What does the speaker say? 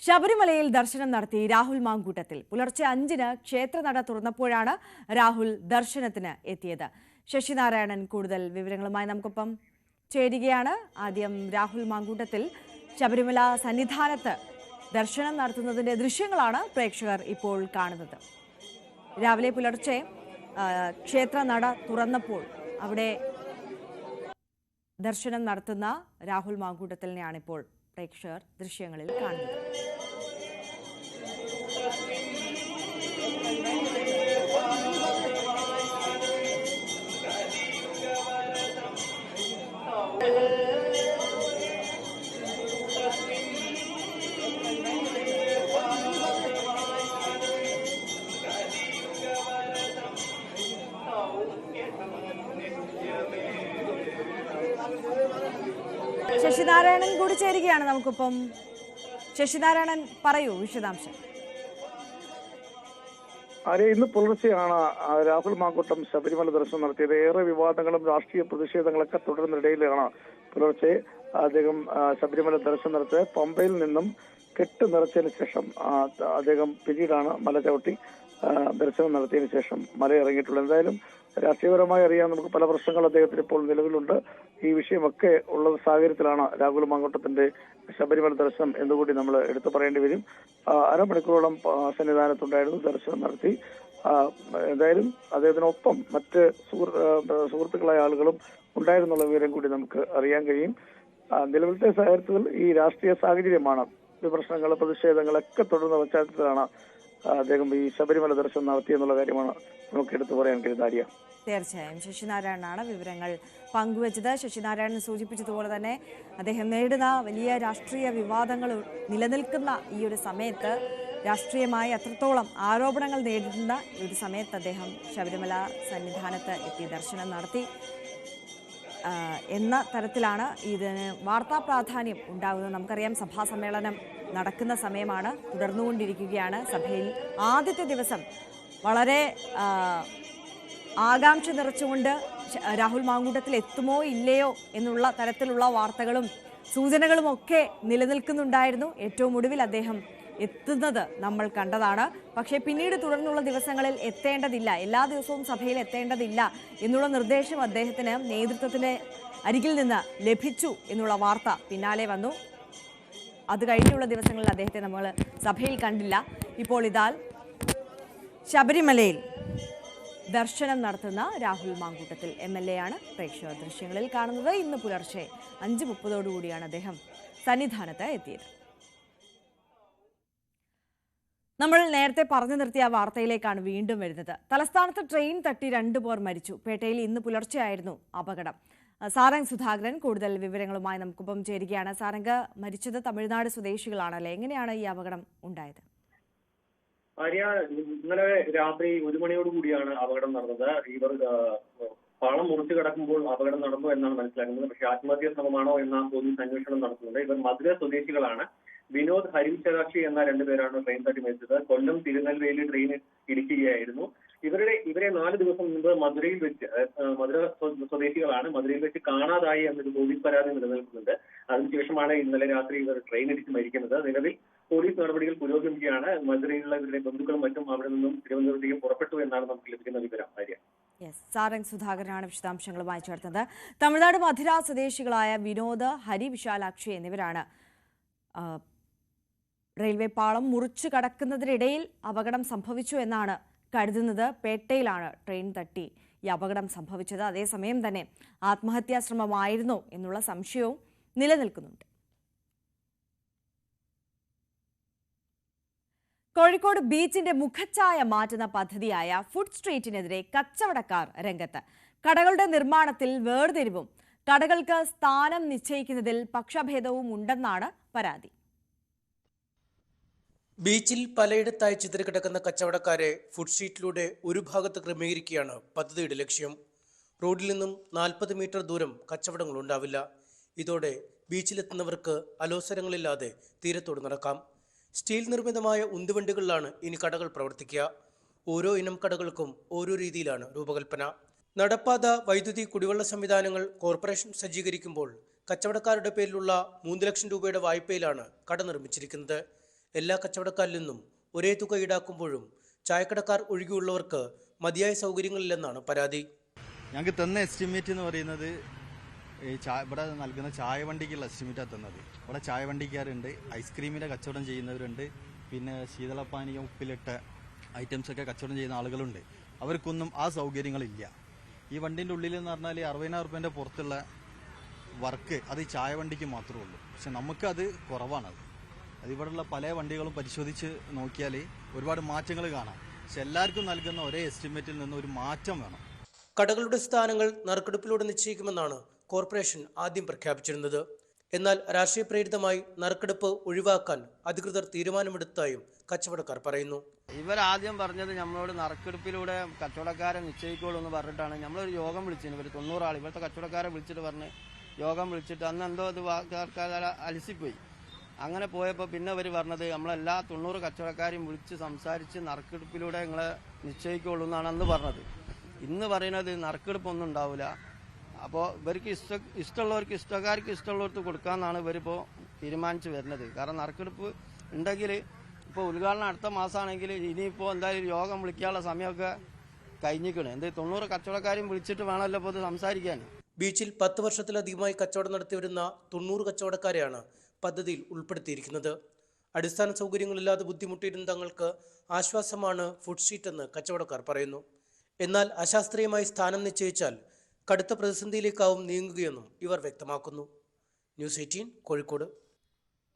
ശബരിമലയിൽ ദർശനം നടത്തി രാഹുൽ മാങ്കൂട്ടത്തിൽ. പുലർച്ചെ 5-ന് ക്ഷേത്രനട തുറന്നപ്പോഴാണ് രാഹുൽ ദർശനത്തിന് എത്തിയത്. ശശിനാരായണൻ കൂടുതൽ വിവരങ്ങളുമായി നമുക്കൊപ്പം ചേരുകയാണ്. ആദ്യം രാഹുൽ മാങ്കൂട്ടത്തിൽ ശബരിമല സന്നിധാനത്ത് ദർശനം നടത്തുന്നതിന്റെ ദൃശ്യങ്ങളാണ് പ്രേക്ഷകർ ഇപ്പോൾ കാണുന്നത്. രാവിലെ പുലർച്ചെ ക്ഷേത്രനട തുറന്നപ്പോൾ അവിടെ ദർശനം നടത്തുന്ന രാഹുൽ മാങ്കൂട്ടത്തിനെയാണ് ഇപ്പോൾ പ്രേക്ഷകർ ദൃശ്യങ്ങളിൽ കാണുന്നത്. ശശിനാരായണൻ കൂടി ചേരുകയാണ് നമുക്കിപ്പം. ശശിനാരായണൻ, പറയൂ വിശദാംശം. ഇന്ന് പുലർച്ചെയാണ് രാഹുൽ മാങ്കൂട്ടം ശബരിമല ദർശനം നടത്തിയത്. ഏറെ വിവാദങ്ങളും രാഷ്ട്രീയ പ്രതിഷേധങ്ങളൊക്കെ തുടരുന്നിടയിലാണ് പുലർച്ചെ അദ്ദേഹം ശബരിമല ദർശനം നടത്തിയത്. പമ്പയിൽ നിന്നും കെട്ട് നിറച്ചതിന് ശേഷം അദ്ദേഹം പിന്നീടാണ് മല ചവിട്ടി ദർശനം നടത്തിയതിനു ശേഷം മല ഇറങ്ങിയിട്ടുള്ളത്. എന്തായാലും രാഷ്ട്രീയപരമായി അറിയാൻ നമുക്ക് പല പ്രശ്നങ്ങൾ അദ്ദേഹത്തിന് ഇപ്പോൾ നിലവിലുണ്ട്. ഈ വിഷയമൊക്കെ ഉള്ള സാഹചര്യത്തിലാണ് രാഹുൽ മാങ്കൂട്ടത്തിന്റെ ശബരിമല ദർശനം എന്നുകൂടി നമ്മൾ എടുത്തു പറയേണ്ടി വരും. അരമണിക്കൂറോളം സന്നിധാനത്തുണ്ടായിരുന്നു, ദർശനം നടത്തി. എന്തായാലും അദ്ദേഹത്തിനൊപ്പം മറ്റ് സുഹൃത്തുക്കളായ ആളുകളും ഉണ്ടായിരുന്നുള്ള വിവരം കൂടി നമുക്ക് അറിയാൻ കഴിയും. നിലവിലത്തെ സാഹചര്യത്തിൽ ഈ രാഷ്ട്രീയ സാഹചര്യമാണ്, വിമർശനങ്ങൾ പ്രതിഷേധങ്ങളൊക്കെ തുടർന്ന പശ്ചാത്തലത്തിലാണ് അദ്ദേഹം ഈ ശബരിമല ദർശനം നടത്തിയെന്നുള്ള കാര്യമാണ് നമുക്ക് എടുത്തു പറയാൻ കഴിയുന്ന. തീർച്ചയായും ശശിനാരായണനാണ് വിവരങ്ങൾ പങ്കുവച്ചത്. ശശിനാരായണൻ സൂചിപ്പിച്ചതുപോലെ തന്നെ അദ്ദേഹം നേരിടുന്ന വലിയ രാഷ്ട്രീയ വിവാദങ്ങൾ നിലനിൽക്കുന്ന ഈ ഒരു സമയത്ത്, രാഷ്ട്രീയമായി അത്രത്തോളം ആരോപണങ്ങൾ നേരിടുന്ന ഈ ഒരു സമയത്ത് അദ്ദേഹം ശബരിമല സന്നിധാനത്ത് എത്തി ദർശനം നടത്തി എന്ന തരത്തിലാണ് ഇതിന് വാർത്താ പ്രാധാന്യം ഉണ്ടാകുന്നത്. നമുക്കറിയാം, സഭാ സമ്മേളനം നടക്കുന്ന സമയമാണ്, തുടർന്നുകൊണ്ടിരിക്കുകയാണ്. സഭയിൽ ആദ്യത്തെ ദിവസം വളരെ ആകാംക്ഷ നിറച്ചുകൊണ്ട് രാഹുൽ മാങ്കൂട്ടത്തിൽ എത്തുമോ ഇല്ലയോ എന്നുള്ള തരത്തിലുള്ള വാർത്തകളും സൂചനകളും ഒക്കെ നിലനിൽക്കുന്നുണ്ടായിരുന്നു. ഏറ്റവും ഒടുവിൽ അദ്ദേഹം എത്തുന്നത് നമ്മൾ കണ്ടതാണ്. പക്ഷേ പിന്നീട് തുടർന്നുള്ള ദിവസങ്ങളിൽ എത്തേണ്ടതില്ല, എല്ലാ ദിവസവും സഭയിൽ എത്തേണ്ടതില്ല എന്നുള്ള നിർദ്ദേശം അദ്ദേഹത്തിന് നേതൃത്വത്തിന്റെ അരികിൽ നിന്ന് ലഭിച്ചു എന്നുള്ള വാർത്ത പിന്നാലെ വന്നു. അത് കഴിഞ്ഞുള്ള ദിവസങ്ങളിൽ അദ്ദേഹത്തെ നമ്മൾ സഭയിൽ കണ്ടില്ല. ഇപ്പോൾ ഇതാ ശബരിമലയിൽ ദർശനം നടത്തുന്ന രാഹുൽ മാങ്കൂട്ടത്തിൽ MLA ആണ് പ്രേക്ഷകർ ദൃശ്യങ്ങളിൽ കാണുന്നത്. ഇന്ന് പുലർച്ചെ 5:30 അദ്ദേഹം സന്നിധാനത്ത് എത്തിയത്. നമ്മൾ നേരത്തെ പറഞ്ഞു നിർത്തിയ വാർത്തയിലേക്കാണ് വീണ്ടും വരുന്നത്. തലസ്ഥാനത്ത് ട്രെയിൻ തട്ടി 2 പേർ മരിച്ചു. പേട്ടയിൽ ഇന്ന് പുലർച്ചെയായിരുന്നു അപകടം. സാരംഗ് സുധാകരൻ കൂടുതൽ വിവരങ്ങളുമായി നമുക്കൊപ്പം ചേരുകയാണ്. സാരംഗ്, മരിച്ചത് തമിഴ്നാട് സ്വദേശികളാണല്ലേ? എങ്ങനെയാണ് ഈ അപകടം ഉണ്ടായത്? ഇന്നലെ രാത്രി 1 മണിയോടുകൂടിയാണ് അപകടം നടന്നത്. ഇവർ പാളം മുറിച്ചു കിടക്കുമ്പോൾ അപകടം നടന്നു എന്നാണ് മനസ്സിലാക്കുന്നത്. പക്ഷേ ആത്മഹത്യാ ശ്രമമാണോ എന്ന പോലീസ് അന്വേഷണം നടത്തുന്നുണ്ട്. ഇവർ മധുര സ്വദേശികളാണ്. വിനോദ് ഹരിശരാക്ഷി എന്ന 2 പേരാണ് ട്രെയിൻ തട്ടി മരിച്ചത്. കൊല്ലം തിരുനെൽവേലി ട്രെയിൻ ഇടിക്കുകയായിരുന്നു. ഇവരെ 4 ദിവസം മുമ്പ് മധുര സ്വദേശികളാണ്. മധുരയിൽ വെച്ച് കാണാതായി എന്നൊരു പോലീസ് പരാതി നിലനിൽക്കുന്നുണ്ട്. അതിനുശേഷമാണ് ഇന്നലെ രാത്രി ഇവർ ട്രെയിൻ ഇടിച്ച് മരിക്കുന്നത്. നിലവിൽ പോലീസ് നടപടികൾ പുരോഗമിക്കുകയാണ്. മധുരയിലുള്ള ഇവരുടെ ബന്ധുക്കളും മറ്റും അവിടെ നിന്നും തിരുവനന്തപുരത്തേക്ക് പുറപ്പെട്ടു എന്നാണ് നമുക്ക് ലഭിക്കുന്ന വിവരം. സാരംഗ് സുധാകരനാണ് വിശദാംശങ്ങളുമായി ചേർത്തത്. തമിഴ്നാട് മധുര സ്വദേശികളായ വിനോദ്, ഹരി വിശാലാക്ഷി എന്നിവരാണ് റെയിൽവേ പാളം മുറിച്ചു കടക്കുന്നതിനിടയിൽ അപകടം സംഭവിച്ചു എന്നാണ് കരുതുന്നത്. പേട്ടയിലാണ് ട്രെയിൻ തട്ടി ഈ അപകടം സംഭവിച്ചത്. അതേസമയം തന്നെ ആത്മഹത്യാ ശ്രമമായിരുന്നോ എന്നുള്ള സംശയവും നിലനിൽക്കുന്നുണ്ട്. കോഴിക്കോട് ബീച്ചിന്റെ മുഖച്ഛായ മാറ്റുന്ന പദ്ധതിയായ ഫുഡ് സ്ട്രീറ്റിനെതിരെ കച്ചവടക്കാർ രംഗത്ത്. കടകളുടെ നിർമ്മാണത്തിൽ വേർതിരിവും കടകൾക്ക് സ്ഥാനം നിശ്ചയിക്കുന്നതിൽ പക്ഷഭേദവും ഉണ്ടെന്നാണ് പരാതി. ബീച്ചിൽ പലയിടത്തായി ചിതറിക്കിടക്കുന്ന കച്ചവടക്കാരെ ഫുഡ് സ്ട്രീറ്റിലൂടെ ഒരു ഭാഗത്ത് ക്രമീകരിക്കുകയാണ് പദ്ധതിയുടെ ലക്ഷ്യം. റോഡിൽ നിന്നും 40 മീറ്റർ ദൂരം കച്ചവടങ്ങളുണ്ടാവില്ല. ഇതോടെ ബീച്ചിലെത്തുന്നവർക്ക് അലോസരങ്ങളില്ലാതെ തീരത്തോട് നടക്കാം. സ്റ്റീൽ നിർമ്മിതമായ ഉന്തുവണ്ടികളിലാണ് ഇനി കടകൾ പ്രവർത്തിക്കുക. ഓരോ ഇനം കടകൾക്കും ഓരോ രീതിയിലാണ് രൂപകൽപ്പന. നടപ്പാത, വൈദ്യുതി, കുടിവെള്ള സംവിധാനങ്ങൾ കോർപ്പറേഷൻ സജ്ജീകരിക്കുമ്പോൾ കച്ചവടക്കാരുടെ പേരിലുള്ള 3 ലക്ഷം രൂപയുടെ വായ്പയിലാണ് കട നിർമ്മിച്ചിരിക്കുന്നത്. എല്ലാ കച്ചവടക്കാരിൽ നിന്നും ഒരേ തുക ഈടാക്കുമ്പോഴും ചായക്കടക്കാർ ഒഴികെയുള്ളവർക്ക് മതിയായ സൗകര്യങ്ങളില്ലെന്നാണ് പരാതി. ഞങ്ങൾക്ക് തന്ന എസ്റ്റിമേറ്റ് എന്ന് പറയുന്നത് ഇവിടെ നൽകുന്ന ചായ വണ്ടിക്കുള്ള എസ്റ്റിമേറ്റാണ് തന്നത്. ഇവിടെ ചായ വണ്ടിക്കാരുണ്ട്, ഐസ്ക്രീമിൻ്റെ കച്ചവടം ചെയ്യുന്നവരുണ്ട്, പിന്നെ ശീതളപ്പാനീയം ഉപ്പിലിട്ട ഐറ്റംസൊക്കെ കച്ചവടം ചെയ്യുന്ന ആളുകളുണ്ട്. അവർക്കൊന്നും ആ സൗകര്യങ്ങളില്ല. ഈ വണ്ടിൻ്റെ ഉള്ളിൽ എന്ന് പറഞ്ഞാൽ 60,000 രൂപേൻ്റെ പുറത്തുള്ള വർക്ക് അത് ഈ ചായ വണ്ടിക്ക് മാത്രമേ ഉള്ളൂ. പക്ഷെ നമുക്കത് കുറവാണത്. അതിവിടെയുള്ള പല വണ്ടികളും പരിശോധിച്ച് നോക്കിയാൽ ഒരുപാട് മാറ്റങ്ങൾ കാണാം. പക്ഷെ എല്ലാവർക്കും നൽകുന്ന ഒരേ എസ്റ്റിമേറ്റിൽ നിന്ന് ഒരു മാറ്റം വേണം. കടകളുടെ സ്ഥാനങ്ങൾ നറുക്കെടുപ്പിലൂടെ നിശ്ചയിക്കുമെന്നാണ് കോർപ്പറേഷൻ ആദ്യം പ്രഖ്യാപിച്ചിരുന്നത്. എന്നാൽ രാഷ്ട്രീയ പ്രേരിതമായി നറുക്കെടുപ്പ് ഒഴിവാക്കാൻ അധികൃതർ തീരുമാനമെടുത്തതായും കച്ചവടക്കാർ പറയുന്നു. ഇവരാദ്യം പറഞ്ഞത് നമ്മളോട് നറുക്കെടുപ്പിലൂടെ കച്ചവടക്കാരെ നിശ്ചയിക്കുള്ളൂ എന്ന് പറഞ്ഞിട്ടാണ് നമ്മളൊരു യോഗം വിളിച്ചിരുന്നു. ഇവർ 90 ആൾ ഇവിടുത്തെ കച്ചവടക്കാരെ വിളിച്ചിട്ട് പറഞ്ഞ് യോഗം വിളിച്ചിട്ട് അന്ന് എന്തോ ഇത് അലസിപ്പോയി. അങ്ങനെ പോയപ്പോൾ പിന്നെ അവർ പറഞ്ഞത് നമ്മളെല്ലാ 90 കച്ചവടക്കാരെയും വിളിച്ച് സംസാരിച്ച് നറുക്കെടുപ്പിലൂടെ നിങ്ങളെ നിശ്ചയിക്കുള്ളൂ എന്നാണ് അന്ന് പറഞ്ഞത്. ഇന്ന് പറയുന്നത് നറുക്കെടുപ്പൊന്നും ഉണ്ടാവില്ല. അപ്പോൾ ഇവർക്ക് ഇഷ്ടമുള്ളവർക്ക് ഇഷ്ടക്കാർക്ക് ഇഷ്ടമുള്ളവർക്ക് കൊടുക്കാമെന്നാണ് ഇവരിപ്പോൾ തീരുമാനിച്ച് വരുന്നത്. കാരണം നറുക്കെടുപ്പ് ഉണ്ടെങ്കിൽ ഇപ്പോൾ ഉദ്ഘാടനം അടുത്ത മാസമാണെങ്കിൽ ഇനിയിപ്പോൾ എന്തായാലും യോഗം വിളിക്കാനുള്ള സമയമൊക്കെ കഴിഞ്ഞിരിക്കണം. 90 കച്ചവടക്കാരെയും വിളിച്ചിട്ട് വേണമല്ലോ ഇപ്പോൾ ഇത് സംസാരിക്കാൻ. ബീച്ചിൽ 10 വർഷത്തിലധികമായി കച്ചവടം നടത്തിവരുന്ന 90 കച്ചവടക്കാരെയാണ് പദ്ധതിയിൽ ഉൾപ്പെടുത്തിയിരിക്കുന്നത്. അടിസ്ഥാന സൗകര്യങ്ങളില്ലാതെ ബുദ്ധിമുട്ടിയിരുന്ന തങ്ങൾക്ക് ആശ്വാസമാണ് ഫുഡ് സ്ട്രീറ്റ് എന്ന് കച്ചവടക്കാർ പറയുന്നു. എന്നാൽ അശാസ്ത്രീയമായി സ്ഥാനം നിശ്ചയിച്ചാൽ കടുത്ത പ്രതിസന്ധിയിലേക്കാവും നീങ്ങുകയെന്നും ഇവർ വ്യക്തമാക്കുന്നു. ന്യൂസ് 18 കോഴിക്കോട്.